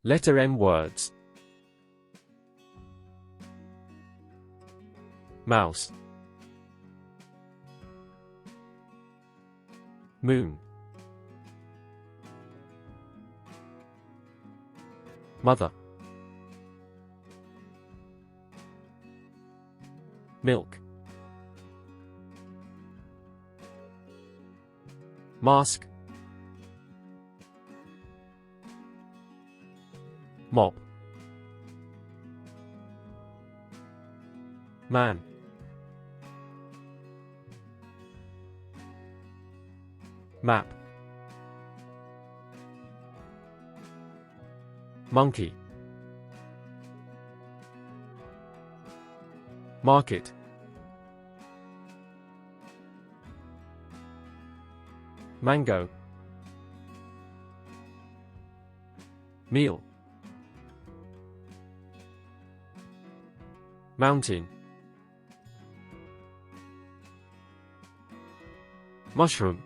Letter M words. Mouse. Moon. Mother. Milk. Mask. Mop. Man. Map. Monkey. Market. Mango. Meal. Mountain. Mushroom.